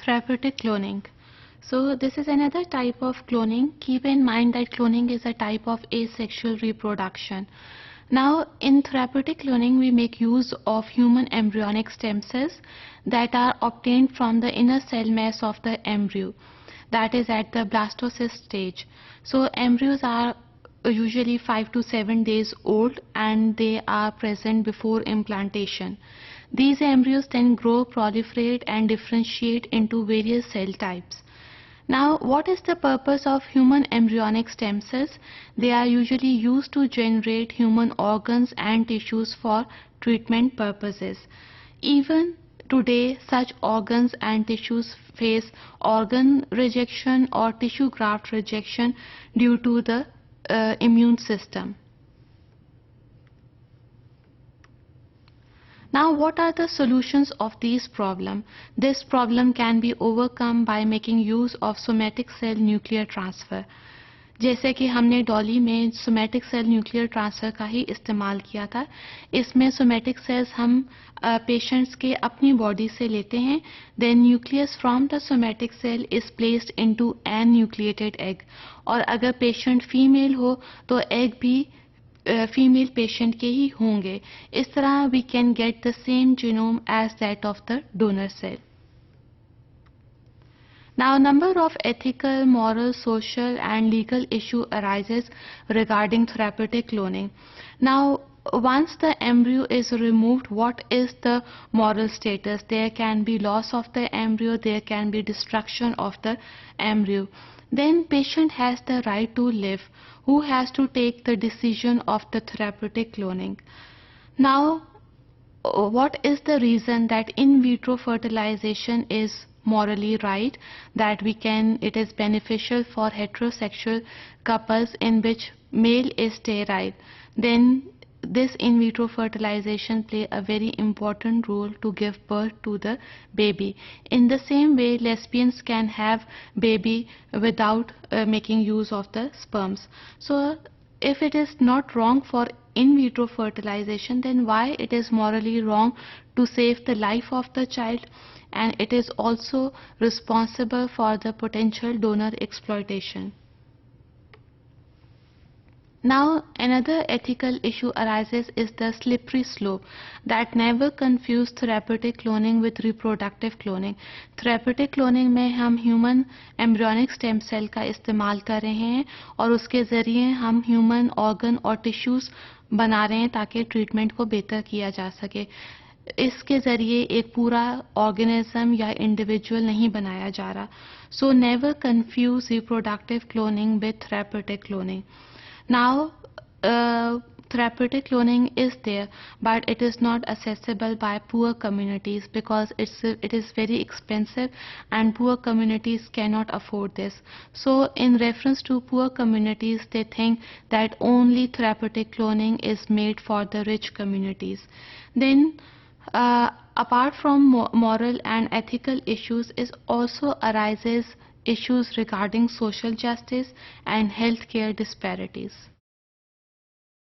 Therapeutic cloning. So this is another type of cloning. Keep in mind that cloning is a type of asexual reproduction. Now in therapeutic cloning we make use of human embryonic stem cells that are obtained from the inner cell mass of the embryo, that is at the blastocyst stage. So embryos are usually 5 to 7 days old and they are present before implantation. These embryos then grow, proliferate and differentiate into various cell types. Now, what is the purpose of human embryonic stem cells? They are usually used to generate human organs and tissues for treatment purposes. Even today, such organs and tissues face organ rejection or tissue graft rejection due to the immune system. Now, what are the solutions of these problems? This problem can be overcome by making use of somatic cell nuclear transfer. जैसे कि हमने डॉली में somatic cell nuclear transfer का ही इस्तेमाल किया था. इसमें somatic cells हम पेशेंट्स के अपनी बॉडी से लेते हैं. Then nucleus from the somatic cell is placed into an enucleated egg. और अगर पेशेंट फीमेल हो तो एग भी फीमेल पेशेंट के ही होंगे. इस तरह we can get the same genome as that of the donor cell. Now, a number of ethical, moral, social and legal issue arises regarding therapeutic cloning. Now, once the embryo is removed, what is the moral status? There can be loss of the embryo, there can be destruction of the embryo. Then patient has the right to live. Who has to take the decision of the therapeutic cloning? Now, what is the reason that in vitro fertilization is morally right, that it is beneficial for heterosexual couples in which male is sterile? Then this in vitro fertilization play a very important role to give birth to the baby. In the same way, lesbians can have baby without making use of the sperms. So if it is not wrong for in vitro fertilization, then why it is morally wrong to save the life of the child, and it is also responsible for the potential donor exploitation. Now, another ethical issue arises is the slippery slope, that never confuse therapeutic cloning with reproductive cloning. Therapeutic cloning में हम human embryonic stem cell का इस्तेमाल कर रहे हैं और उसके ज़रिए हम human organ और tissues बना रहे हैं ताकि ट्रीटमेंट को बेहतर किया जा सके. इसके ज़रिए एक पूरा ऑर्गेनिज्म या इंडिविजुअल नहीं बनाया जा रहा. So never confuse reproductive cloning with therapeutic cloning. Now, therapeutic cloning is there, but it is not accessible by poor communities because it is very expensive and poor communities cannot afford this. So in reference to poor communities, they think that only therapeutic cloning is made for the rich communities. Then apart from moral and ethical issues, is also arises issues regarding social justice and healthcare disparities.